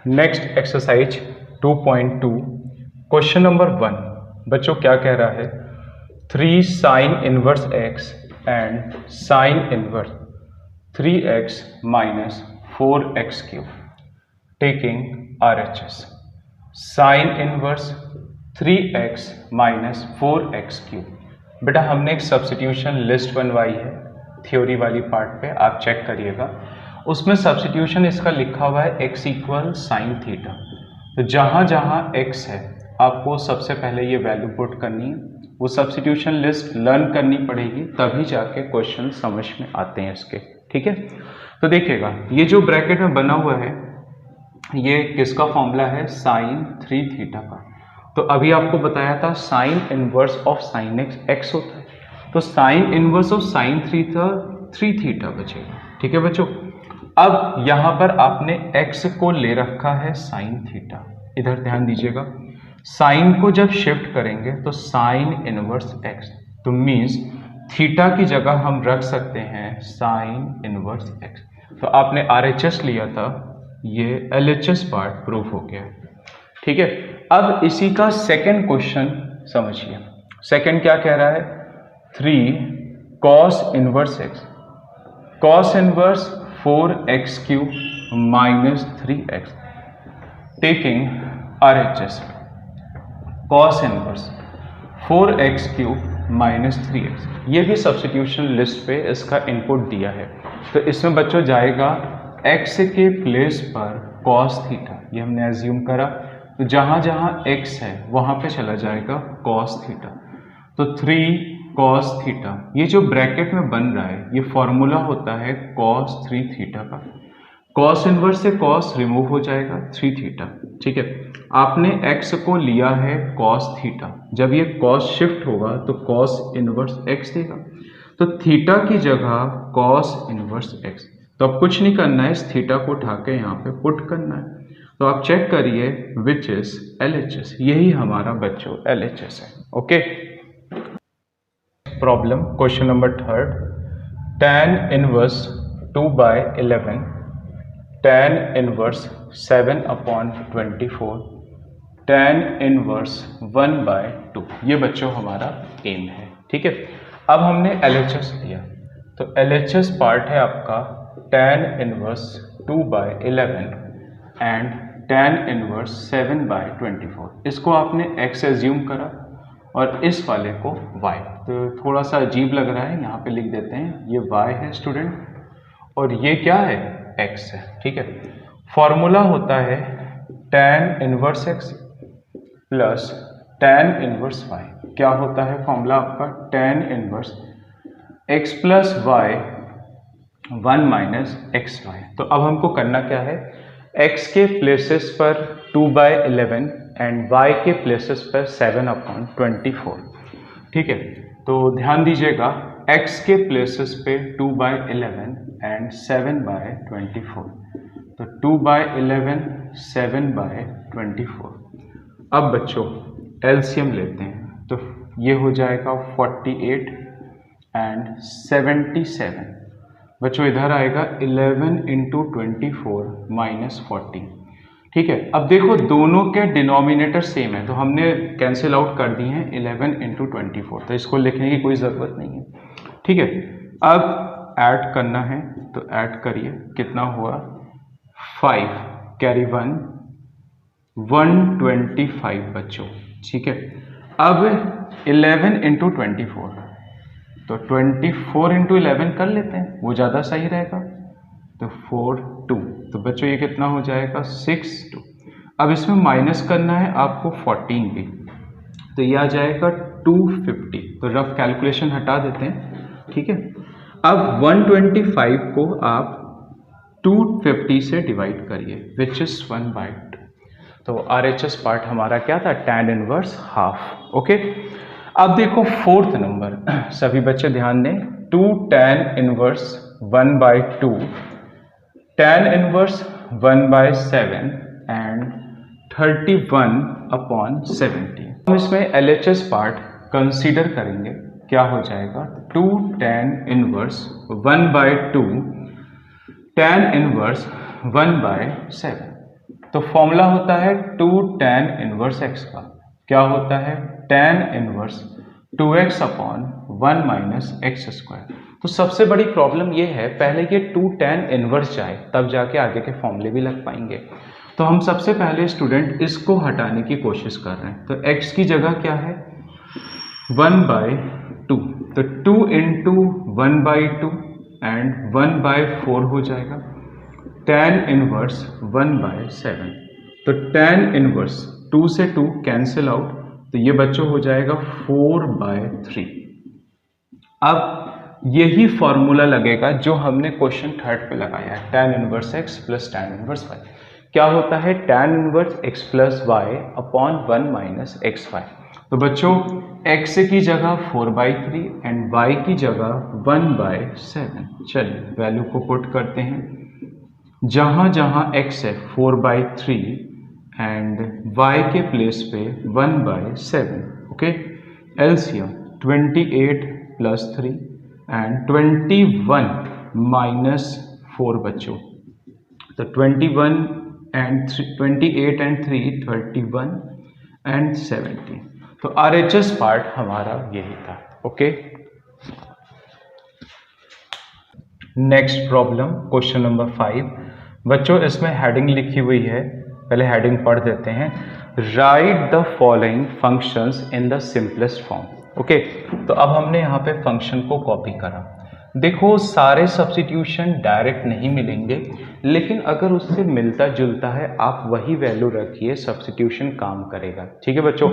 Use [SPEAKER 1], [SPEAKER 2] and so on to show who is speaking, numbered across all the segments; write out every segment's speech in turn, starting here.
[SPEAKER 1] Next exercise 2.2 question number 1 बच्चों क्या कह रहा है 3 sine inverse x and sine inverse 3x minus 4x cube taking RHS sine inverse 3x minus 4x cube. बेटा हमने एक सब्स्टिट्यूशन लिस्ट बनवाई है थ्योरी वाली पार्ट पे, आप चेक करिएगा। उसमें सब्स्टिट्यूशन इसका लिखा हुआ है x इक्वल साइन थीटा। तो जहाँ जहाँ x है आपको सबसे पहले ये वैल्यू पुट करनी है, वो सब्स्टिट्यूशन लिस्ट लर्न करनी पड़ेगी, तभी जाके क्वेश्चन समझ में आते हैं इसके। ठीक है, तो देखिएगा ये जो ब्रैकेट में बना हुआ है ये किसका फॉर्मूला है, साइन 3 थीटा का। तो अभी आपको बताया था sine inverse of sine x होता है, तो sine inverse of sine 3 theta बचेगा। ठीक है बच्चों, अब यहाँ पर आपने x को ले रखा है साइन थीटा। इधर ध्यान दीजिएगा, साइन को जब शिफ्ट करेंगे तो साइन इनवर्स x, तो मीन्स थीटा की जगह हम रख सकते हैं साइन इनवर्स x। तो आपने RHS लिया था, ये LHS पार्ट प्रूफ हो गया। ठीक है, अब इसी का सेकंड क्वेश्चन समझिए। सेकंड क्या कह रहा है, 3 cos inverse x cos inverse 4x cube minus 3x taking RHS cos inverse 4x cube minus 3x। ये भी सब्स्टिट्यूशन लिस्ट पे इसका इनपुट दिया है। तो इसमें बच्चों जाएगा x के प्लेस पर cos थीटा, ये हमने एज्यूम करा, तो जहाँ जहाँ x है वहाँ पे चला जाएगा cos थीटा। तो 3 cos थीटा, ये जो ब्रैकेट में बन रहा है ये फॉर्मूला होता है cos 3 थीटा का। cos इनवर्स से cos रिमूव हो जाएगा 3 थीटा। ठीक है, आपने x को लिया है cos थीटा, जब ये cos शिफ्ट होगा तो cos इनवर्स x देगा, तो थीटा की जगह cos इनवर्स x। तो अब कुछ नहीं करना है, इस थीटा को उठा के यहाँ पे पुट करना है। तो आप चेक करिए विच इज LHS, यही हमारा बच्चों LHS है। Okay, problem question number 3, tan inverse 2/11 tan inverse 7/24 tan inverse 1/2, ये बच्चों हमारा एम है। ठीक है, अब हमने LHS लिया, तो LHS पार्ट है आपका tan inverse 2/11 and tan inverse 7/24। इसको आपने x एज्यूम करा और इस वाले को y। तो थोड़ा सा अजीब लग रहा है, यहाँ पे लिख देते हैं ये y है स्टूडेंट और ये क्या है, x है। ठीक है, फॉर्मूला होता है tan inverse x plus tan inverse y। क्या होता है फॉर्मूला आपका, tan inverse x plus y 1 minus xy। तो अब हमको करना क्या है, x के प्लेसेस पर 2/11 एंड y के प्लेसेस पर 7/24। ठीक है, तो ध्यान दीजिएगा x के प्लेसेस पे 2/11 एंड 7/24, तो 2/11 7/24। अब बच्चों एलसीएम लेते हैं, तो ये हो जाएगा 48 एंड 77। बच्चों इधर आएगा 11 इंटू 24 माइनस 40। ठीक है, अब देखो दोनों के डिनोमिनेटर सेम है, तो हमने कैंसिल आउट कर दिए हैं 11 इंटू 24, तो इसको लिखने की कोई ज़रूरत नहीं है। ठीक है, अब ऐड करना है, तो ऐड करिए, कितना हुआ 5 कैरी 1 125 बच्चों। ठीक है, अब 11 इंटू 24, तो 24 इंटू 11 कर लेते हैं, वो ज़्यादा सही रहेगा, तो 4 2, तो बच्चों ये कितना हो जाएगा 6 2। अब इसमें माइनस करना है आपको 14 भी, तो ये आ जाएगा 250, तो रफ कैलकुलेशन हटा देते हैं। ठीक है, अब 125 को आप 250 से डिवाइड करिए विच इज 1/2। तो RHS पार्ट हमारा क्या था, tan इनवर्स हाफ। ओके, अब देखो फोर्थ नंबर, सभी बच्चे ध्यान दें, 2 tan inverse 1/2 tan inverse 1/7 and 31/70। हम इसमें LHS पार्ट कंसीडर करेंगे, क्या हो जाएगा 2 tan इनवर्स 1/2 tan इनवर्स 1/7। तो फॉर्मूला होता है 2 tan इनवर्स x का, क्या होता है tan inverse 2x upon 1 minus x square. तो सबसे बड़ी प्रॉब्लम ये है, पहले ये 2 tan इनवर्स जाए तब जाके आगे के फॉर्मूले भी लग पाएंगे। तो हम सबसे पहले स्टूडेंट इसको हटाने की कोशिश कर रहे हैं। तो x की जगह क्या है 1/2, तो 2 इंटू 1/2 एंड 1/4 हो जाएगा। tan इनवर्स 1/7, तो tan इनवर्स 2 से 2 कैंसिल आउट, तो ये बच्चों हो जाएगा 4/3। अब यही फॉर्मूला लगेगा जो हमने क्वेश्चन 3 पे लगाया है, tan inverse x plus tan inverse y। क्या होता है tan inverse x plus y upon 1 minus x y. तो बच्चों x की जगह 4/3 एंड y की जगह 1/7। चलिए वैल्यू को पुट करते हैं, जहां जहां x है 4/3 एंड y के प्लेस पे 1/7। Okay, LCM 28 plus 3 and 21 minus 4 बच्चों, तो 21 एंड 28 एंड 3 31 एंड 17। तो RHS पार्ट हमारा यही था। Okay, next problem question number 5। बच्चों इसमें हेडिंग लिखी हुई है, पहले हेडिंग पढ़ देते हैं। Right the following functions in the simplest form. Okay, तो अब हमने यहाँ पे फंक्शन को कॉपी करा। देखो सारे सब्स्टिट्यूशन डायरेक्ट नहीं मिलेंगे, लेकिन अगर उससे मिलता जुलता है आप वही वैल्यू रखिए, सब्स्टिट्यूशन काम करेगा। ठीक है बच्चों,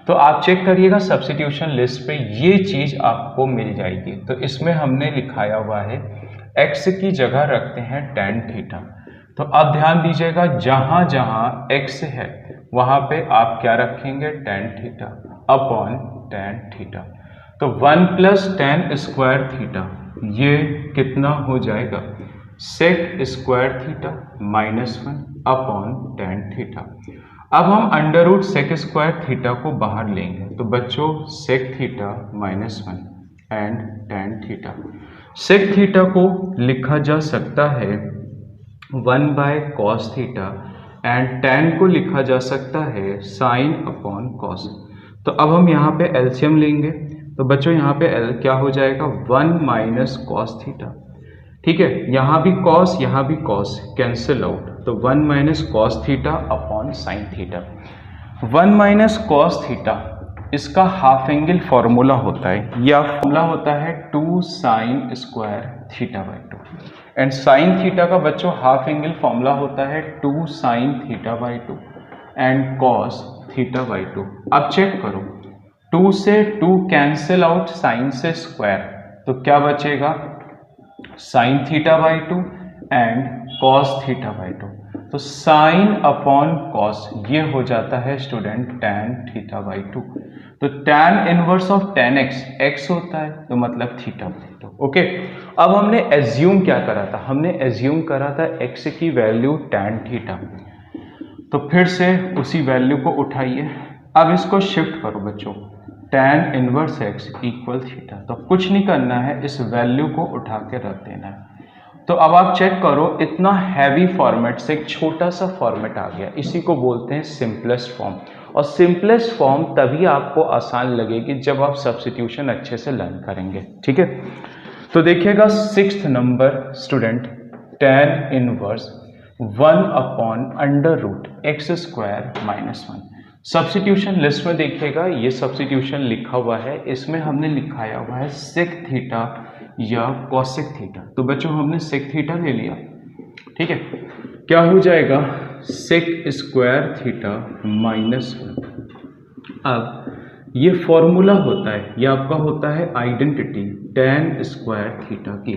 [SPEAKER 1] तो आप चेक करिएगा सब्स्टिट्यूशन लिस्ट पे ये चीज आपको मिल जाएगी। तो इसमें हमने लिखाया हुआ है x की जगह रखते हैं tan थीटा। तो अब ध्यान दीजिएगा, जहां जहां x है वहां पे आप क्या रखेंगे tan theta upon tan theta. तो 1 प्लस tan स्क्वायर थीटा, ये कितना हो जाएगा sec square theta minus 1 upon tan theta. अब हम under root sec square theta को बाहर लेंगे, तो बच्चों sec theta minus 1 and tan theta. Sec theta को लिखा जा सकता है 1/cos थीटा एंड tan को लिखा जा सकता है sin अपॉन cos। तो अब हम यहाँ पे एलसीएम लेंगे, तो बच्चों यहाँ पे L क्या हो जाएगा 1 माइनस कॉस थीटा। ठीक है, यहाँ भी cos यहाँ भी cos कैंसिल आउट, तो 1 minus cos theta upon sine theta. 1 minus cos theta इसका हाफ एंगल फॉर्मूला होता है, या फॉर्मूला होता है 2 sine square theta by 2 and sine theta का बच्चों हाफ एंगल फॉर्मूला होता है 2 sine theta by 2 and cos theta by 2। अब चेक करो, 2 से 2 कैंसिल आउट, साइन से स्क्वायर, तो क्या बचेगा sine theta by 2 and cos theta by 2। तो साइन अपॉन कॉस ये हो जाता है स्टूडेंट tan थीटा बाई 2। तो tan inverse of tan x होता है, तो मतलब थीटा बाई 2। ओके, अब हमने एज्यूम क्या करा था, हमने एज्यूम करा था x की वैल्यू tan थीटा। तो फिर से उसी वैल्यू को उठाइए, अब इसको शिफ्ट करो बच्चों, tan inverse x equal theta. तो कुछ नहीं करना है, इस वैल्यू को उठा के रख देना है। तो अब आप चेक करो, इतना हैवी फॉर्मेट से एक छोटा सा फॉर्मेट आ गया, इसी को बोलते हैं सिंपलेस्ट फॉर्म। और सिंपलेस्ट फॉर्म तभी आपको आसान लगेगी जब आप सब्स्टिट्यूशन अच्छे से लर्न करेंगे। ठीक है, तो देखिएगा 6th number student, tan inverse 1 upon under root x square minus 1। Substitution list में देखिएगा ये सब्स्टिट्यूशन लिखा हुआ है, इसमें हमने लिखाया हुआ है सेक थीटा या कॉसेक थीटा। तो बच्चों हमने सेक थीटा ले लिया, ठीक है, क्या हो जाएगा सेक स्क्वायर थीटा माइनस 1। अब ये फॉर्मूला होता है, ये आपका होता है आइडेंटिटी tan स्क्वायर थीटा की।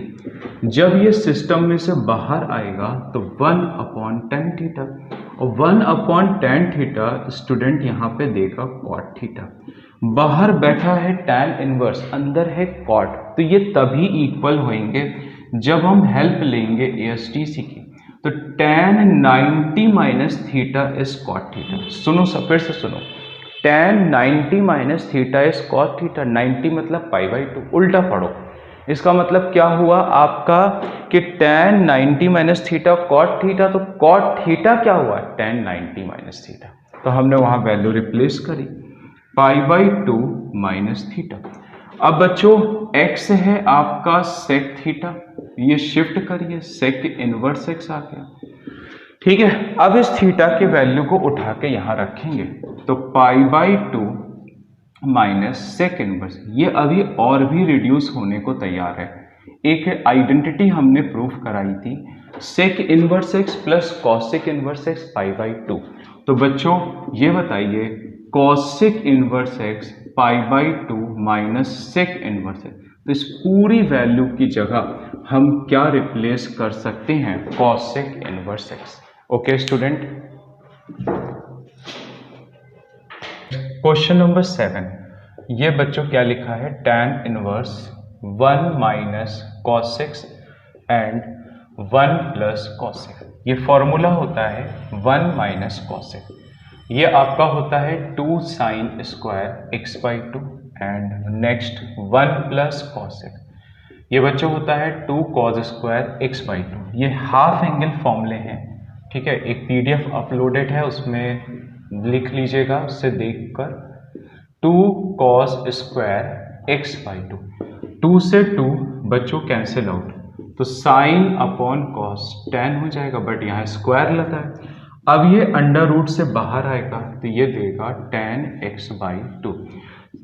[SPEAKER 1] जब ये सिस्टम में से बाहर आएगा तो 1 अपॉन tan थीटा, और 1 अपॉन tan थीटा स्टूडेंट यहाँ पे देगा कॉट थीटा। बाहर बैठा है tan इनवर्स, अंदर है कॉट, तो ये तभी इक्वल होंगे जब हम हेल्प लेंगे ASTC की। तो tan 90 minus theta is cot theta. सुनो सब, फिर से सुनो, tan 90 minus theta is cot theta. 90 मतलब पाई बाई 2, उल्टा पढ़ो, इसका मतलब क्या हुआ आपका कि tan 90 minus theta cot theta, तो कॉट थीटा क्या हुआ tan 90 माइनस थीटा, तो हमने वहां वैल्यू रिप्लेस करी π/2 माइनस थीटा। अब बच्चों x है आपका sec थीटा, ये शिफ्ट करिए sec इनवर्स x आ गया, ठीक है। अब इस थीटा के वैल्यू को उठा के यहां रखेंगे तो π/2 माइनस सेक इनवर्स, ये अभी और भी रिड्यूस होने को तैयार है। एक आइडेंटिटी हमने प्रूफ कराई थी sec inverse x plus cosec inverse x π/2। तो बच्चों ये बताइए cosec inverse x π/2 minus sec inverse x, तो इस पूरी वैल्यू की जगह हम क्या रिप्लेस कर सकते हैं, cosec inverse x. Okay student, question number 7, ये बच्चों क्या लिखा है, tan inverse 1 minus cos x and 1 plus cosec. ये फॉर्मूला होता है 1 माइनस कॉसेक, ये आपका होता है 2 sine square x/2 and next 1 plus cosec, ये बच्चों होता है 2 कॉस स्क्वायर x/2। ये हाफ एंगल फॉर्मूले हैं, ठीक है। एक PDF अपलोडेड है, उसमें लिख लीजिएगा, उससे देखकर 2 कॉस स्क्वायर x/2, 2 से 2 बच्चों कैंसिल आउट, तो साइन अपॉन कॉस tan हो जाएगा, बट यहाँ स्क्वायर लगा है। अब ये अंडर रूट से बाहर आएगा तो ये देगा tan x/2,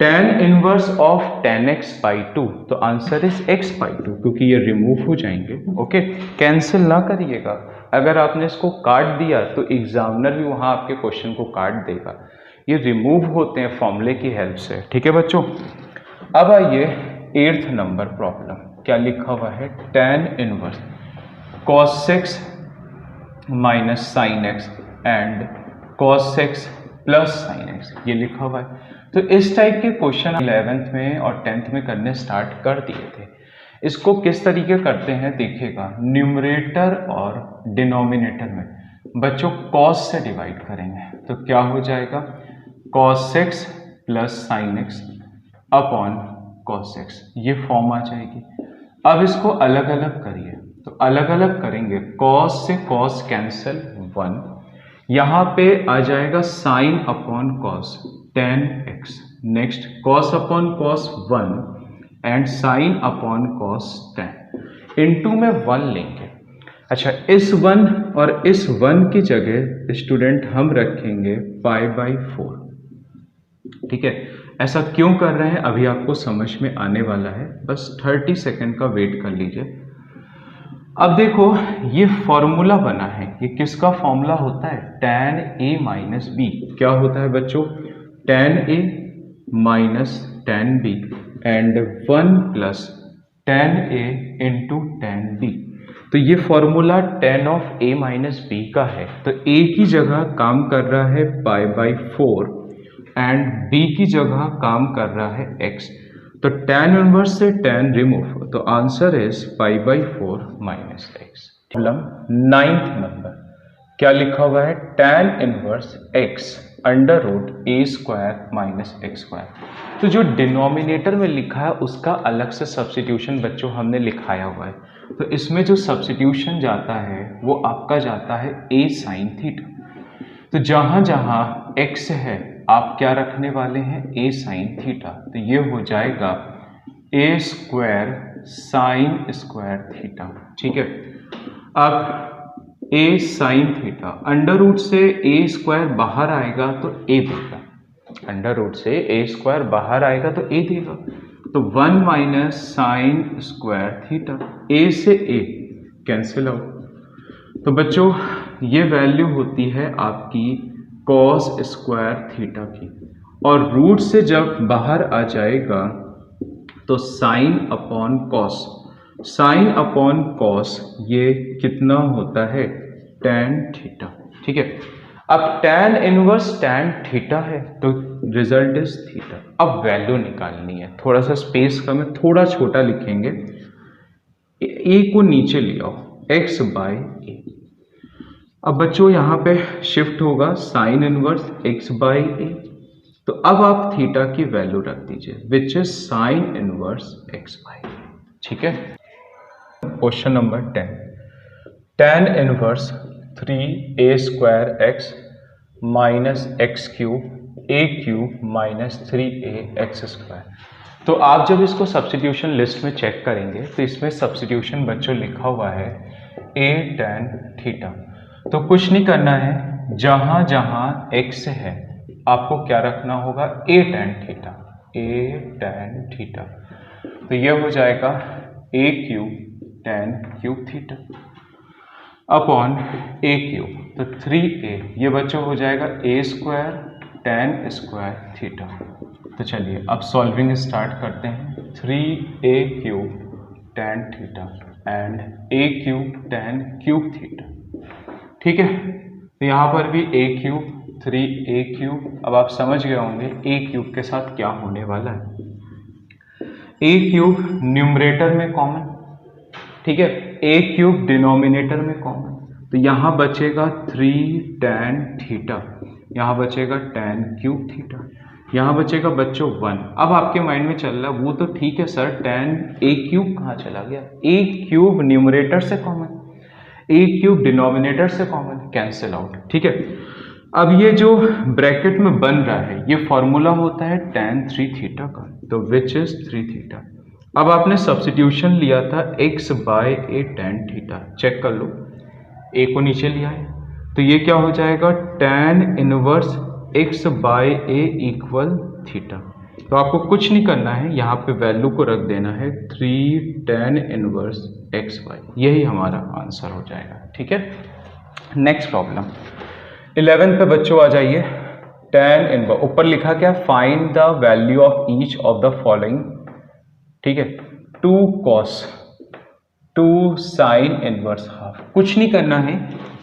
[SPEAKER 1] tan inverse of tan x/2, तो आंसर इज x/2, क्योंकि ये रिमूव हो जाएंगे। ओके, कैंसिल ना करिएगा, अगर आपने इसको काट दिया तो एग्जामिनर भी वहां आपके क्वेश्चन को काट देगा, ये रिमूव होते हैं फॉर्मूले की हेल्प से, ठीक है बच्चों। अब आइए 8th नंबर प्रॉब्लम, क्या लिखा हुआ है, tan inverse cos x minus sine x and cos x plus sine x, ये लिखा हुआ है। तो इस टाइप के क्वेश्चन 11th में और 10th में करने स्टार्ट कर दिए थे। इसको किस तरीके करते हैं देखिएगा, न्यूमरेटर और डिनोमिनेटर में बच्चों cos से डिवाइड करेंगे, तो क्या हो जाएगा cos x plus sine x upon cos x, ये फॉर्म आ जाएगी। अब इसको अलग अलग करिए, तो अलग अलग करेंगे, cos से cos कैंसिल 1, यहाँ पे आ जाएगा sine upon cos tan x, next cos upon cos 1 and sine upon cos tan, into में 1 लेंगे। अच्छा, इस 1 और इस 1 की जगह स्टूडेंट हम रखेंगे π/4, ठीक है। ऐसा क्यों कर रहे हैं अभी आपको समझ में आने वाला है, बस 30 सेकेंड का वेट कर लीजिए। अब देखो ये फॉर्मूला बना है, ये किसका फॉर्मूला होता है, tan a माइनस बी, क्या होता है बच्चों, tan a minus tan b and 1 plus tan a into tan b। तो ये formula tan of a minus b का है, तो a की जगह काम कर रहा है π/4 एंड b की जगह काम कर रहा है x, तो tan इनवर्स से tan रिमूव, तो answer is π/4 minus x। Problem 9th number, क्या लिखा हुआ है, tan inverse x under root a square minus x square. तो जो डिनोमिनेटर में लिखा है उसका अलग से सब्स्टिट्यूशन बच्चों हमने लिखाया हुआ है, तो इसमें जो सब्स्टिट्यूशन जाता है वो आपका जाता है a साइन थीटा, तो जहां जहां x है आप क्या रखने वाले हैं, a साइन थीटा, तो ये हो जाएगा a square sine square theta, ठीक है। अब a sine theta under root से a स्क्वायर बाहर आएगा तो a देगा, अंडर रूट से a स्क्वायर बाहर आएगा तो a देगा, तो 1 minus sine square theta, a से a कैंसिल आउट, तो बच्चों ये वैल्यू होती है आपकी cos स्क्वायर थीटा की, और रूट से जब बाहर आ जाएगा तो sine upon cos, sine upon cos ये कितना होता है, tan थीटा, ठीक है। अब tan इनवर्स tan थीटा है तो रिजल्ट इज थीटा। अब वैल्यू निकालनी है, थोड़ा सा स्पेस कम है, थोड़ा छोटा लिखेंगे, a को नीचे ले आओ, x/a। अब बच्चों यहाँ पे शिफ्ट होगा साइन इनवर्स x/a, तो अब आप थीटा की वैल्यू रख दीजिए which is sine inverse x/a, ठीक है। Question number 10, tan inverse 3a² x minus x cube a cube minus 3ax²। तो आप जब इसको सब्स्टिट्यूशन लिस्ट में चेक करेंगे तो इसमें सब्स्टिट्यूशन बच्चों लिखा हुआ है a tan थीटा। तो कुछ नहीं करना है, जहां जहां x है आपको क्या रखना होगा, a tan theta, a tan theta. तो ये हो जाएगा a cube tan cube theta upon a cube, तो 3a, ये बच्चों हो जाएगा a² tan स्क्वायर थीटा। तो चलिए अब सॉल्विंग स्टार्ट करते हैं। 3a cube tan theta and a cube tan cube theta, ठीक है। तो यहाँ पर भी a क्यूब 3a क्यूब, अब आप समझ गए होंगे a क्यूब के साथ क्या होने वाला है। a क्यूब न्यूमरेटर में कॉमन, ठीक है, a क्यूब डिनोमिनेटर में कॉमन, तो यहाँ बचेगा 3 tan थीटा, यहाँ बचेगा tan क्यूब थीटा, यहाँ बचेगा बच्चों 1। अब आपके माइंड में चल रहा है वो तो ठीक है सर, tan a क्यूब कहाँ चला गया, a क्यूब न्यूमरेटर से कॉमन, a क्यूब डिनोमिनेटर से कॉमन, कैंसिल आउट, ठीक है। अब ये जो ब्रैकेट में बन रहा है ये फॉर्मूला होता है tan 3 थीटा का, तो विच इज 3 थीटा। अब आपने सब्स्टिट्यूशन लिया था x/a tan थीटा, चेक कर लो, a को नीचे लिया है तो ये क्या हो जाएगा, tan inverse x/a equal theta. तो आपको कुछ नहीं करना है, यहाँ पे वैल्यू को रख देना है 3 tan इनवर्स xy, यही हमारा आंसर हो जाएगा, ठीक है। नेक्स्ट प्रॉब्लम 11 पे बच्चों आ जाइए। tan इनवर्स, ऊपर लिखा क्या, find the value of each of the following, ठीक है, 2 cos 2 sin इनवर्स हाफ। कुछ नहीं करना है,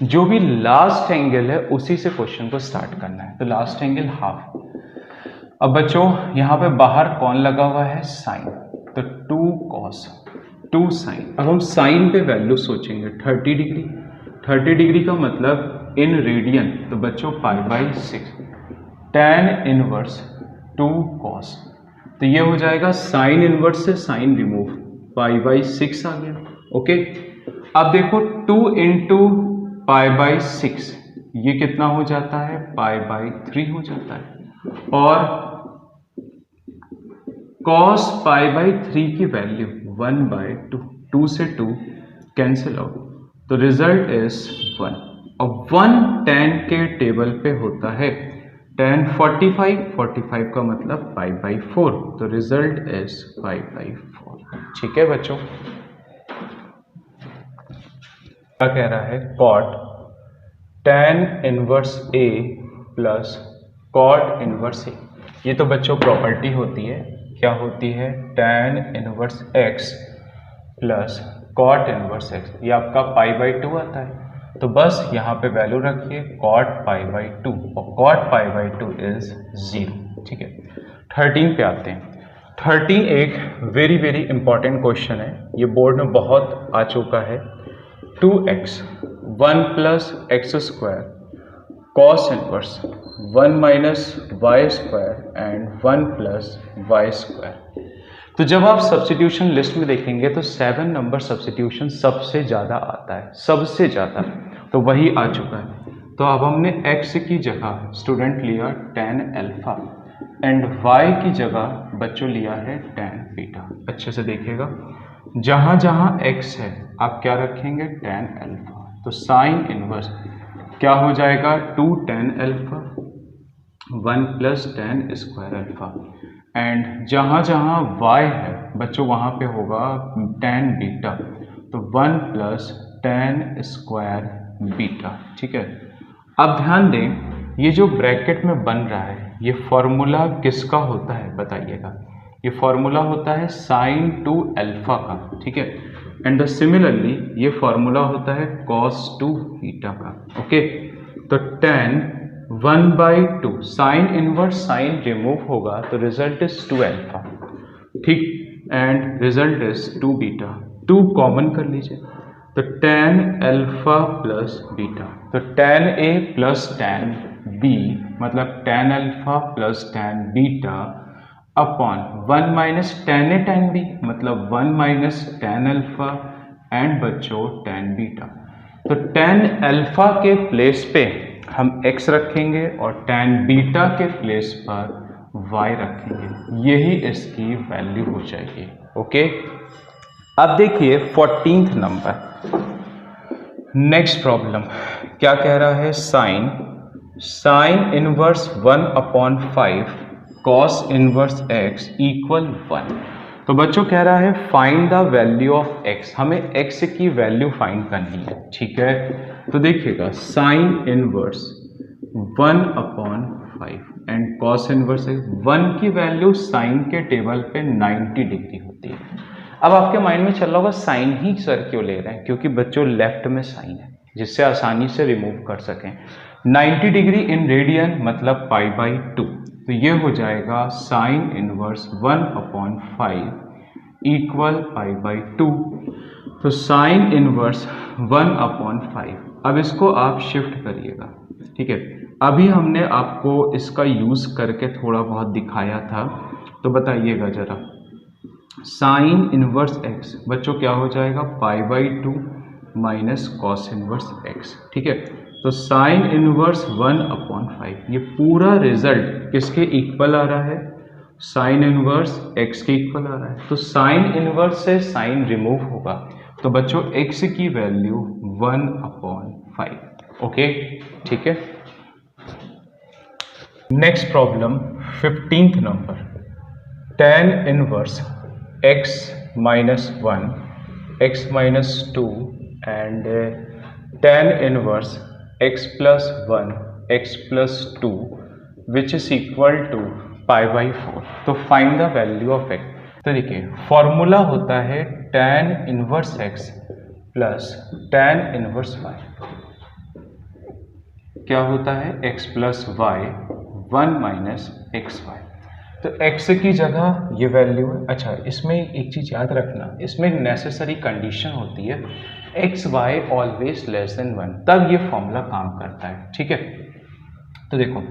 [SPEAKER 1] जो भी लास्ट एंगल है उसी से क्वेश्चन को स्टार्ट करना है, तो लास्ट एंगल हाफ। अब बच्चों यहाँ पे बाहर कौन लगा हुआ है, साइन, तो 2 cos 2 sin। अब हम साइन पे वैल्यू सोचेंगे 30 डिग्री, 30 डिग्री का मतलब इन रेडियन, तो बच्चों π/6, tan इनवर्स 2 cos, तो ये हो जाएगा साइन इनवर्स से साइन रिमूव, π/6 आ गया, ओके। अब देखो 2 इंटू π/6, ये कितना हो जाता है, π/3 हो जाता है, और cos π/3 की वैल्यू 1/2, 2 से 2 कैंसिल आउट, तो रिजल्ट इज 1, और 1 tan के टेबल पे होता है tan 45, 45 का मतलब π/4, तो रिजल्ट इज π/4, ठीक है बच्चों। क्या कह रहा है, cot tan inverse a plus cot inverse a, ये तो बच्चों प्रॉपर्टी होती है, क्या होती है, tan inverse x plus cot inverse x, ये आपका π/2 आता है, तो बस यहाँ पे वैल्यू रखिए cot π/2, और cot π/2 इज 0, ठीक है। 13 पे आते हैं। 13 एक वेरी वेरी इंपॉर्टेंट क्वेश्चन है, ये बोर्ड में बहुत आ चुका है। 2x 1 plus x square cos inverse 1 minus y square and 1 plus y square. तो जब आप सब्स्टिट्यूशन लिस्ट में देखेंगे तो 7 नंबर सब्स्टिट्यूशन सबसे ज़्यादा आता है, सबसे ज़्यादा, तो वही आ चुका है। तो अब हमने x की जगह स्टूडेंट लिया tan अल्फा एंड y की जगह बच्चों लिया है tan बीटा। अच्छे से देखिएगा, जहाँ जहाँ x है आप क्या रखेंगे, tan अल्फा, तो साइन इनवर्स क्या हो जाएगा, 2 tan alpha 1 plus tan square alpha, and जहाँ जहाँ y है बच्चों वहाँ पे होगा tan बीटा, तो 1 प्लस tan स्क्वायर बीटा, ठीक है। अब ध्यान दें, ये जो ब्रैकेट में बन रहा है ये फॉर्मूला किसका होता है बताइएगा, ये फॉर्मूला होता है sin 2 अल्फा का, ठीक है, एंड सिमिलरली ये फॉर्मूला होता है cos 2 बीटा का, ओके। तो tan 1/2 sine inverse sine remove होगा तो रिजल्ट इज 2 अल्फा, ठीक, and result is 2 beta, 2 common कर लीजिए, तो tan अल्फा प्लस बीटा, तो tan a plus tan b मतलब tan alpha plus tan beta upon 1 minus tan A tan B, मतलब 1 minus tan alpha and बच्चों tan beta. तो tan alpha के place पे हम x रखेंगे और टेन बीटा के प्लेस पर y रखेंगे, यही इसकी वैल्यू हो जाएगी। ओके, अब देखिए 14th नंबर, नेक्स्ट प्रॉब्लम क्या कह रहा है, sine inverse 1/5 cos inverse x equal 1। तो बच्चों कह रहा है find the value of x, हमें x की वैल्यू फाइंड करनी है। ठीक है, तो देखिएगा sine inverse 1/5 and cos inverse 1 की वैल्यू साइन के टेबल पे 90 डिग्री होती है। अब आपके माइंड में चल रहा होगा साइन ही सर क्यों ले रहे हैं, क्योंकि बच्चों लेफ्ट में साइन है जिससे आसानी से रिमूव कर सकें। 90 डिग्री इन रेडियन मतलब π/2, तो ये हो जाएगा साइन इनवर्स 1/5 इक्वल π/2। तो साइन इनवर्स 1/5, अब इसको आप शिफ्ट करिएगा। ठीक है, अभी हमने आपको इसका यूज करके थोड़ा बहुत दिखाया था, तो बताइएगा जरा। साइन इनवर्स x बच्चों क्या हो जाएगा, π/2 माइनस कॉस इनवर्स x। ठीक है, तो साइन इनवर्स 1/5, ये पूरा रिजल्ट किसके इक्वल आ रहा है, साइन इनवर्स x के इक्वल आ रहा है। तो साइन इनवर्स से साइन रिमूव होगा, तो बच्चों x की वैल्यू 1/5। ओके, ठीक है। Next problem 15th number, tan inverse x minus 1, x minus 2 and tan inverse x plus 1, x plus 2 which is equal to π/4। तो find the value of x। तो देखिए formula होता है tan inverse x plus tan inverse y। क्या होता है, x plus y 1 minus x y. तो x की जगह ये वैल्यू है। अच्छा, इसमें एक चीज़ याद रखना, इसमें नेसेसरी कंडीशन होती है x why always less than 1, तब ये फॉर्मूला काम करता है। ठीक है, तो देखो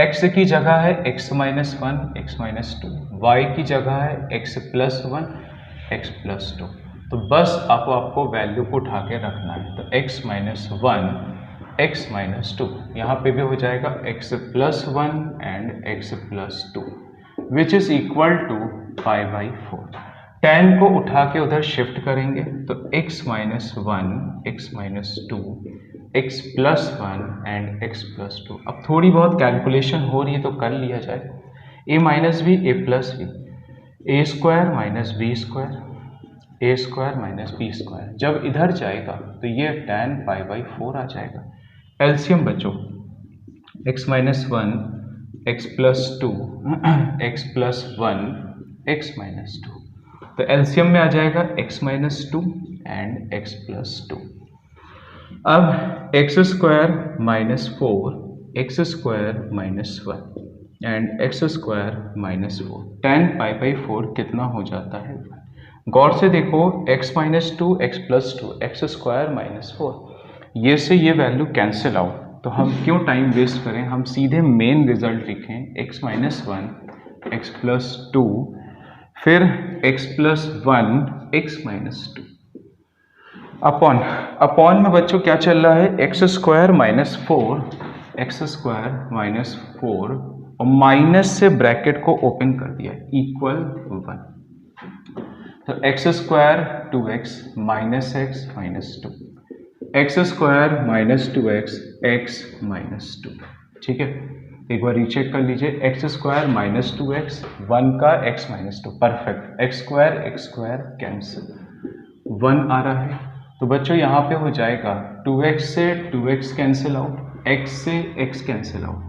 [SPEAKER 1] x की जगह है x minus 1, x minus 2, y की जगह है x प्लस 1, x प्लस 2। तो बस आपको वैल्यू को उठा के रखना है। तो x माइनस 1, x माइनस 2, यहाँ पे भी हो जाएगा x plus 1 and x plus 2 which is equal to π/4। tan को उठा के उधर शिफ्ट करेंगे, तो x minus 1, x minus 2, x plus 1 and x plus 2। अब थोड़ी बहुत कैलकुलेशन हो रही है तो कर लिया जाए। a minus b, a plus b, a square minus b square, a square minus b square. जब इधर जाएगा तो ये tan π/4 आ जाएगा। एलसीएम बच्चों x minus 1, x plus 2, x plus 1, x minus 2। तो एलसीएम में आ जाएगा x minus 2 and x plus 2। अब x square minus 4, x square minus 1 and x square minus 4। tan π/4 कितना हो जाता है, गौर से देखो, x minus 2, x plus 2, x square minus 4, ये से ये वैल्यू कैंसिल आउट। तो हम क्यों टाइम वेस्ट करें, हम सीधे मेन रिजल्ट लिखें, x माइनस 1, x प्लस 2, फिर x plus 1, x minus 2 upon में बच्चों क्या चल रहा है, x square minus 4, x square minus 4 और माइनस से ब्रैकेट को ओपन कर दिया इक्वल 1। तो x square 2x minus x minus 2, x square minus 2x, x minus 2। ठीक है, एक बार रीचेक कर लीजिए, एक्स स्क्वायर माइनस 2x, 1 का x minus 2, perfect. X square cancel, 1 आ रहा है। तो बच्चों यहाँ पे हो जाएगा 2x से 2x कैंसिल आउट, x से x कैंसिल आउट,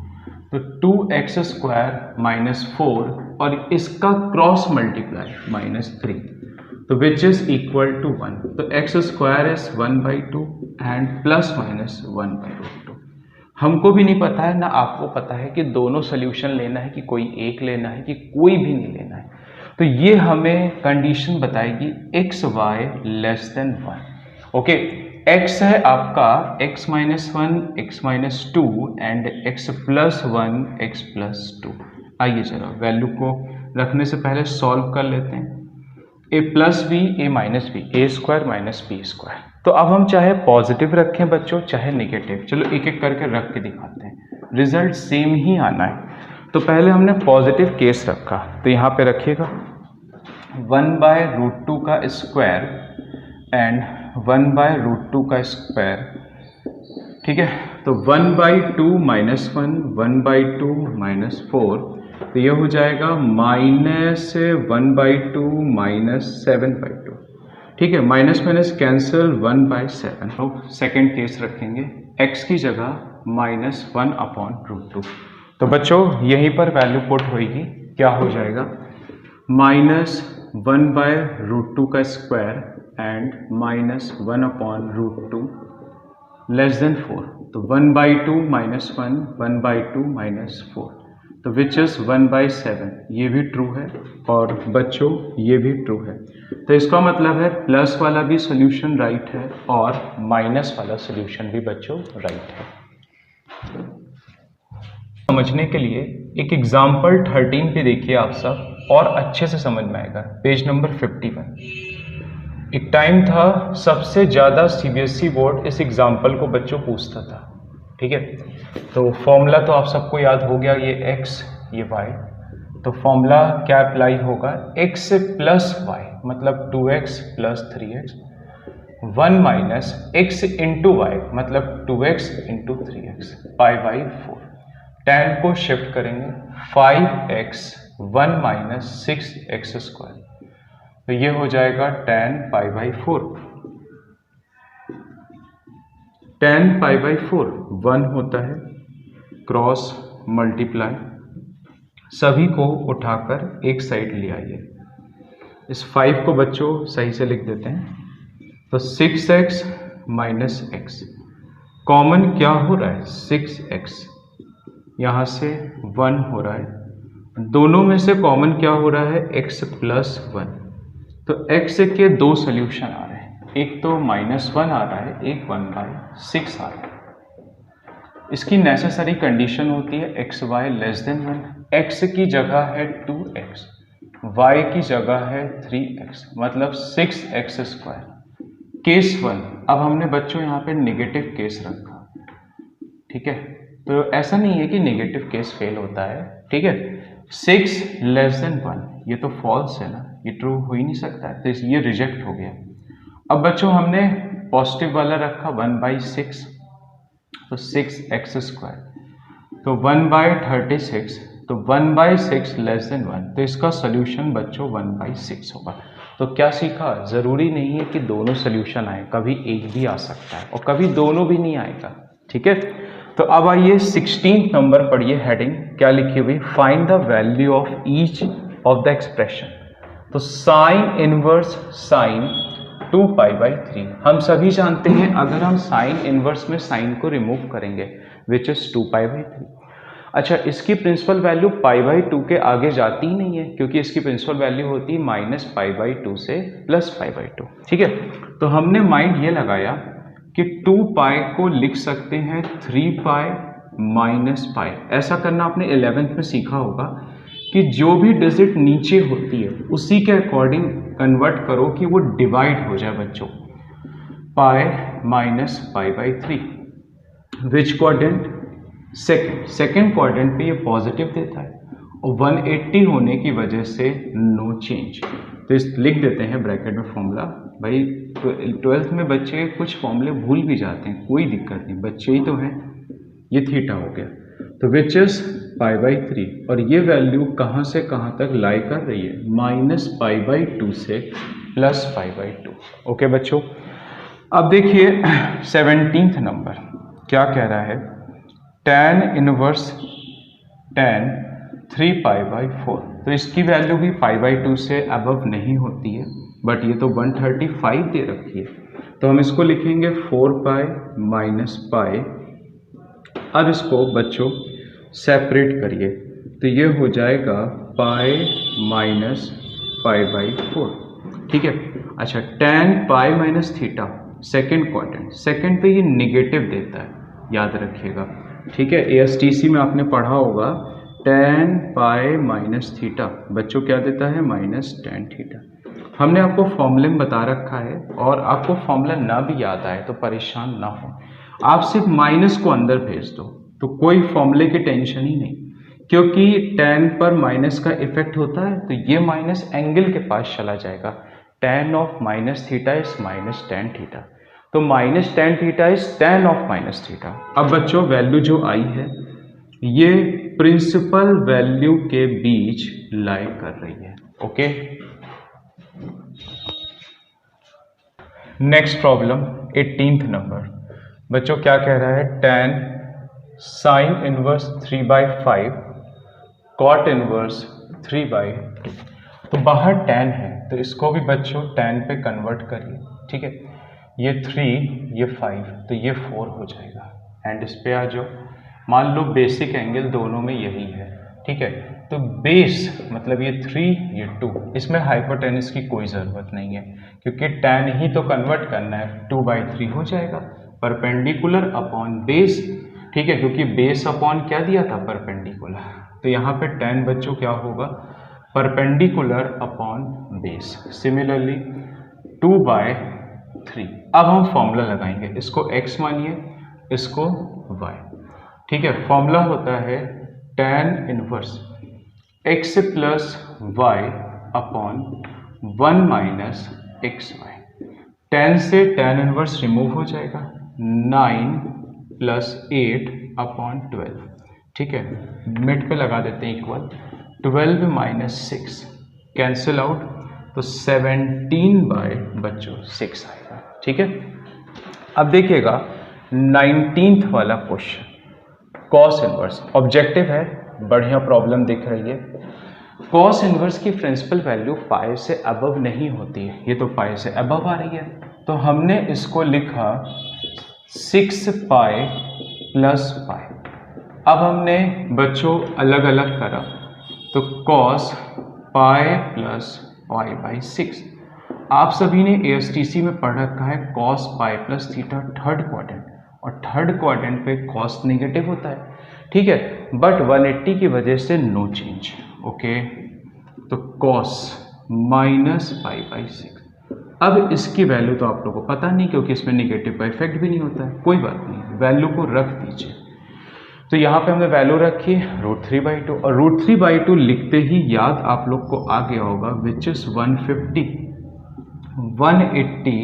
[SPEAKER 1] तो 2x स्क्वायर माइनस 4 और इसका क्रॉस मल्टीप्लाई माइनस 3, तो विच इज इक्वल टू 1। तो x square is 1/2 and plus minus 1/2। हमको भी नहीं पता है ना आपको पता है कि दोनों सोल्यूशन लेना है कि कोई एक लेना है कि कोई भी नहीं लेना है। तो ये हमें कंडीशन बताएगी x y less than 1। Okay, x है आपका x minus 1, x minus 2 and x plus 1, x plus 2। आइए जरा वैल्यू को रखने से पहले सॉल्व कर लेते हैं। ए plus b A minus B, a square minus b square. तो अब हम चाहे पॉजिटिव रखें बच्चों चाहे नेगेटिव, चलो एक एक करके रख के दिखाते हैं, रिजल्ट सेम ही आना है। तो पहले हमने पॉजिटिव केस रखा, तो यहाँ पे रखिएगा 1/√2 का स्क्वायर एंड 1/√2 का स्क्वायर, ठीक है। तो 1/2 -1 1/2 -4, तो ये हो जाएगा -1/2 -7/2, ठीक है। Minus minus cancel 1/7। तो सेकेंड केस रखेंगे x की जगह -1/√2। तो बच्चों यहीं पर वैल्यू पुट होगी, क्या हो जाएगा -1/√2 का स्क्वायर एंड -1/√2 <4। तो 1/2 -1 1/2 -4, तो विच इज 1/7। ये भी ट्रू है और बच्चों ये भी ट्रू है। तो इसका मतलब है प्लस वाला भी सोल्यूशन राइट है और माइनस वाला सोल्यूशन भी बच्चों राइट है। समझने के लिए एक एग्जाम्पल 13 पे देखिए आप सब, और अच्छे से समझ में आएगा। Page number 51। एक टाइम था सबसे ज़्यादा सीबीएसई बोर्ड इस एग्जाम्पल को बच्चों पूछता था, ठीक है। तो फॉर्मूला तो आप सबको याद हो गया, ये x ये y। तो फॉर्मूला क्या अप्लाई होगा, x प्लस y मतलब 2x plus 3x, 1 minus x into y मतलब 2x इंटू 3x, π/4। tan को शिफ्ट करेंगे 5x 1 माइनस 6x स्क्वायर, तो ये हो जाएगा tan π/4। tan π/4 1 होता है, क्रॉस मल्टीप्लाई, सभी को उठाकर एक साइड ले आइए। इस 5 को बच्चों सही से लिख देते हैं। तो 6x माइनस x, कॉमन क्या हो रहा है 6x, यहाँ से 1 हो रहा है, दोनों में से कॉमन क्या हो रहा है x प्लस 1। तो x के दो सोल्यूशन आ रहे हैं, एक तो -1 आ रहा है, एक 1/6 आ रहा है। इसकी नेसेसरी कंडीशन होती है xy <1। x की जगह है 2x, y की जगह है 3x, मतलब 6x स्क्वायर। केस 1, अब हमने बच्चों यहाँ पे नेगेटिव केस रखा, ठीक है। तो ऐसा नहीं है कि नेगेटिव केस फेल होता है, ठीक है। 6<1 ये तो फॉल्स है ना, ये ट्रू हो ही नहीं सकता है, तो ये रिजेक्ट हो गया। अब बच्चों हमने पॉजिटिव वाला रखा 1/6, तो 6x स्क्वायर, तो 1/36, तो 1/6 <1, तो इसका सोल्यूशन बच्चों 1/6 होगा। तो क्या सीखा, ज़रूरी नहीं है कि दोनों सोल्यूशन आए, कभी एक भी आ सकता है और कभी दोनों भी नहीं आएगा, ठीक है। तो अब आइए 16 नंबर पढ़िए, हेडिंग क्या लिखी हुई, find the value of each of the expression. तो साइन इनवर्स साइन 2π/3, हम सभी जानते हैं अगर हम साइन इनवर्स में साइन को रिमूव करेंगे विच इज 2π/3। अच्छा, इसकी प्रिंसिपल वैल्यू π/2 के आगे जाती ही नहीं है, क्योंकि इसकी प्रिंसिपल वैल्यू होती है -π/2 से +π/2, ठीक है। तो हमने माइंड ये लगाया कि 2π को लिख सकते हैं 3π - π। ऐसा करना आपने 11th में सीखा होगा कि जो भी डिजिट नीचे होती है उसी के अकॉर्डिंग कन्वर्ट करो कि वो डिवाइड हो जाए बच्चों। π - π/3 विच क्वाड्रेंट, सेकेंड क्वाड्रेंट पे ये पॉजिटिव देता है और 180 होने की वजह से नो चेंज। तो इस लिख देते हैं ब्रैकेट में फॉर्मूला। भाई 12th में बच्चे कुछ फॉर्मूले भूल भी जाते हैं, कोई दिक्कत नहीं, बच्चे ही तो हैं। ये थीटा हो गया, तो विच इज π/3, और ये वैल्यू कहाँ से कहाँ तक लाई कर रही है, -π/2 से +π/2। ओके बच्चों, अब देखिए 17th नंबर क्या कह रहा है, tan इनवर्स tan 3π/4। तो इसकी वैल्यू भी π/2 से अबव नहीं होती है, बट ये तो 135 दे रखी है, तो हम इसको लिखेंगे 4π - π। अब इसको बच्चों सेपरेट करिए, तो ये हो जाएगा π - π/4, ठीक है। अच्छा, tan π - theta second quadrant, second पे ये निगेटिव देता है, याद रखिएगा, ठीक है। ASTC में आपने पढ़ा होगा tan पाई माइनस थीटा। बच्चों क्या देता है? Minus tan theta. हमने आपको फॉर्मूले में बता रखा है, और आपको फॉर्मूला ना भी याद आए तो परेशान ना हो, आप सिर्फ माइनस को अंदर भेज दो, तो कोई फॉर्मूले की टेंशन ही नहीं, क्योंकि tan पर माइनस का इफेक्ट होता है, तो ये माइनस एंगल के पास चला जाएगा। tan of minus theta is minus tan theta, तो minus tan theta is tan of minus theta. अब बच्चों वैल्यू जो आई है ये प्रिंसिपल वैल्यू के बीच लाई कर रही है। ओके, नेक्स्ट प्रॉब्लम 18th नंबर। बच्चों क्या कह रहा है? tan sine inverse 3/5 cot inverse 3/2। तो बाहर tan है, तो इसको भी बच्चों tan पे कन्वर्ट करिए। ठीक है, ये 3 ये 5, तो ये 4 हो जाएगा। एंड इस पे आ जाओ, मान लो बेसिक एंगल दोनों में यही है। ठीक है, तो बेस मतलब ये 3 ये 2, इसमें हाइपोटेनस की कोई ज़रूरत नहीं है, क्योंकि tan ही तो कन्वर्ट करना है, 2/3 हो जाएगा परपेंडिकुलर अपॉन बेस। ठीक है, क्योंकि बेस अपॉन क्या दिया था? परपेंडिकुलर। तो यहाँ पे tan बच्चों क्या होगा? Perpendicular upon base. सिमिलरली 2/3। अब हम फॉर्मूला लगाएंगे, इसको x मानिए, इसको y। ठीक है, फॉर्मूला होता है tan inverse x plus y upon 1 minus x y. tan से tan इनवर्स रिमूव हो जाएगा, 9 प्लस 8 अपॉन 12। ठीक है, मिड पे लगा देते हैं इक्वल, 12 माइनस 6 कैंसिल आउट, तो 17/6 आएगा। ठीक है, अब देखिएगा 19th वाला क्वेश्चन, कॉस इनवर्स। ऑब्जेक्टिव है, बढ़िया प्रॉब्लम दिख रही है। कॉस इनवर्स की प्रिंसिपल वैल्यू पाई से अबव नहीं होती है, ये तो पाई से अबव आ रही है, तो हमने इसको लिखा 6 पाई प्लस पाई। अब हमने बच्चों अलग अलग करा, तो cos pi plus pi by 6। आप सभी ने ASTC में पढ़ रखा है cos pi plus theta third quadrant, और थर्ड क्वाड्रेंट पे कॉस नेगेटिव होता है। ठीक है, बट 180 की वजह से नो चेंज। ओके, तो कॉस माइनस पाई बाई 6। अब इसकी वैल्यू तो आप लोगों को पता नहीं, क्योंकि इसमें नेगेटिव का इफेक्ट भी नहीं होता है। कोई बात नहीं, वैल्यू को रख दीजिए। तो यहाँ पे हमने वैल्यू रखी √3/2, और √3/2 लिखते ही याद आप लोग को आ गया होगा, विच इज 150। 180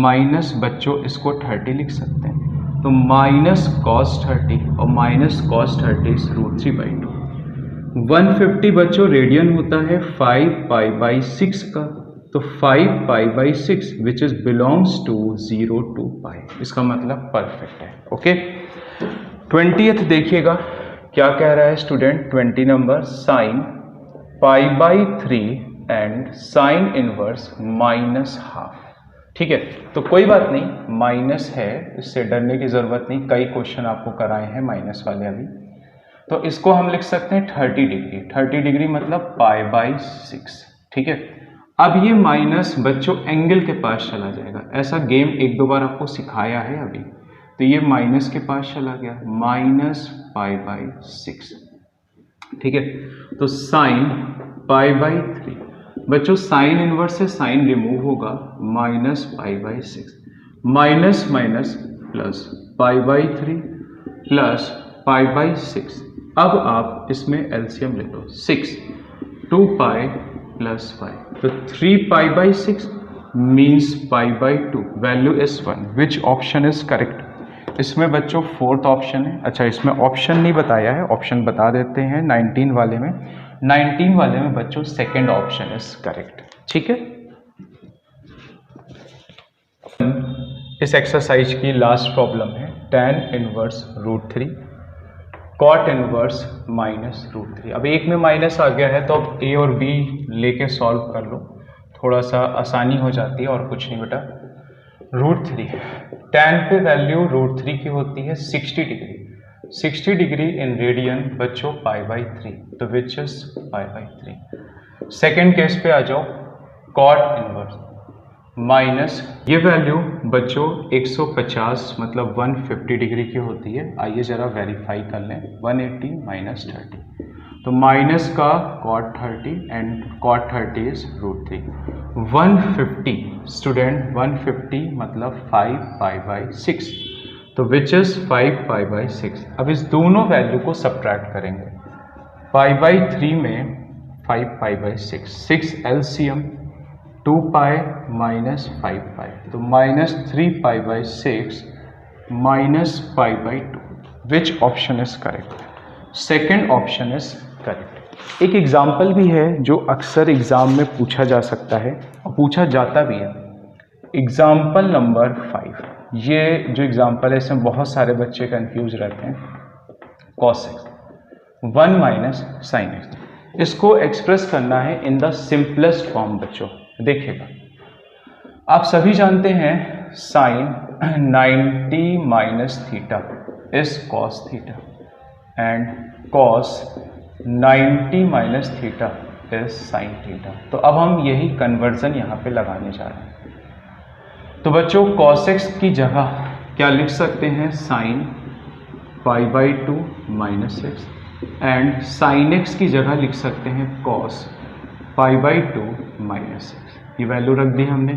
[SPEAKER 1] माइनस बच्चों इसको 30 लिख सकते हैं, तो माइनस कॉस 30, और माइनस कॉस 30 इज √3/2। 150 बच्चों रेडियन होता है 5 पाई बाई 6 का, तो 5 pi by 6 which is belongs to 0 to pi, इसका मतलब परफेक्ट है। ओके, 20th देखिएगा क्या कह रहा है student. 20 number, sine π/3 and sine inverse -½ ठीक है, तो कोई बात नहीं, माइनस है, इससे डरने की ज़रूरत नहीं। कई क्वेश्चन आपको कराए हैं माइनस वाले अभी। तो इसको हम लिख सकते हैं 30 डिग्री। 30 डिग्री मतलब π/6। ठीक है, अब ये माइनस बच्चों एंगल के पास चला जाएगा। ऐसा गेम 1-2 बार आपको सिखाया है अभी। तो ये माइनस के पास चला गया, -π/6। ठीक है, तो साइन π/3 बच्चों, साइन इनवर्स से साइन रिमूव होगा, -π/6, माइनस माइनस प्लस π/3 प्लस π/6। अब आप इसमें एलसीएम ले लो, 6 2π प्लस 5, तो 3π/6 means π/2, value is 1। Which option is correct? इसमें बच्चों 4th ऑप्शन है। अच्छा, इसमें ऑप्शन नहीं बताया है, ऑप्शन बता देते हैं। 19 वाले में, 19 वाले में बच्चों 2nd ऑप्शन इज करेक्ट। ठीक है, इस एक्सरसाइज की लास्ट प्रॉब्लम है tan इनवर्स √3 कॉट इनवर्स -√3। अब एक में माइनस आ गया है, तो अब a और b लेके सॉल्व कर लो, थोड़ा सा आसानी हो जाती है, और कुछ नहीं बेटा। √3 tan पे वैल्यू √3 की होती है 60 डिग्री। 60 डिग्री इन रेडियन बच्चों π/3, तो विच इज π/3। सेकेंड केस पे आ जाओ, कॉट इनवर्स माइनस, ये वैल्यू बच्चों 150 मतलब 150 डिग्री की होती है। आइए जरा वेरीफाई कर लें, 180 - 30, तो माइनस का cot 30 and cot 30 is √3। 150 student, 150 मतलब 5 पाई बाई 6, तो विच इज 5 पाई बाई 6। अब इस दोनों वैल्यू को सब्ट्रैक्ट करेंगे। पाई बाई 3 में 5 pi by 6, 6 LCM 2 pi minus 5 पाई, तो minus 3 pi by 6 minus pi by 2। Which option is correct? Second option is correct. एक एग्जाम्पल भी है जो अक्सर एग्जाम में पूछा जा सकता है और पूछा जाता भी है। एग्जाम्पल नंबर 5, ये जो एग्जाम्पल है इसमें बहुत सारे बच्चे कंफ्यूज रहते हैं। cos x 1 minus sine x, इसको एक्सप्रेस करना है इन द सिंपलेस्ट फॉर्म। बच्चों देखिएगा, आप सभी जानते हैं sine 90 minus theta is cos theta and cos 90 minus theta is sine theta. तो अब हम यही कन्वर्जन यहाँ पे लगाने जा रहे हैं। तो बच्चों cos x की जगह क्या लिख सकते हैं? Sine pi by 2 minus x, and sine x की जगह लिख सकते हैं cos pi by 2 minus x. ये वैल्यू रख दी हमने।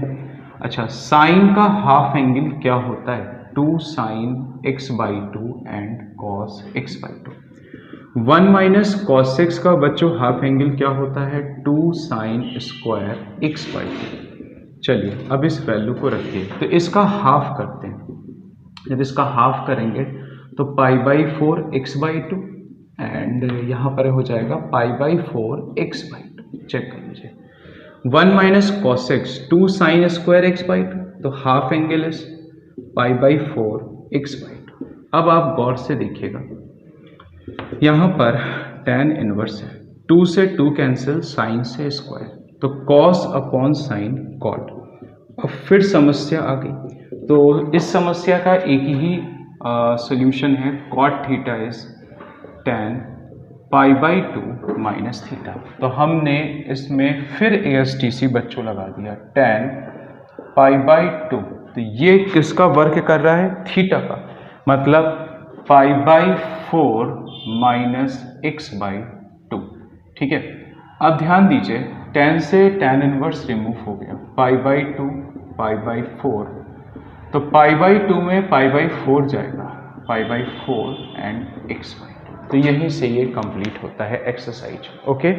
[SPEAKER 1] अच्छा, साइन का हाफ एंगल क्या होता है? 2 sine x by 2 and cos x by 2। 1 minus cos x का बच्चों हाफ एंगल क्या होता है? 2 साइन स्क्वायर x बाई 2। चलिए अब इस वैल्यू को रखिए, तो इसका हाफ करते हैं। जब इसका हाफ करेंगे तो पाई बाई 4 x बाई 2 एंड यहाँ पर हो जाएगा pi by 4 x by 2। Check कर लीजिए, 1 minus cos x 2 sine square x by 2, तो half angle is pi by 4 x by 2। अब आप गौर से देखिएगा, यहाँ पर tan इनवर्स है, 2 से 2 कैंसिल, साइन से स्क्वायर, तो cos अपॉन साइन cot। अब फिर समस्या आ गई, तो इस समस्या का एक ही सॉल्यूशन है, cot theta is tan pi by 2 minus theta. तो हमने इसमें फिर ASTC बच्चों लगा दिया, tan पाई बाई 2, तो ये किसका वर्क कर रहा है? थीटा का, मतलब पाई बाई 4 माइनस एक्स बाई 2। ठीक है, अब ध्यान दीजिए, tan से tan इनवर्स रिमूव हो गया, पाई बाई 2 पाई बाई 4, तो पाई बाई 2 में पाई बाई 4 जाएगा, pi by 4 and x by 2। तो यहीं से ये कंप्लीट होता है एक्सरसाइज। ओके।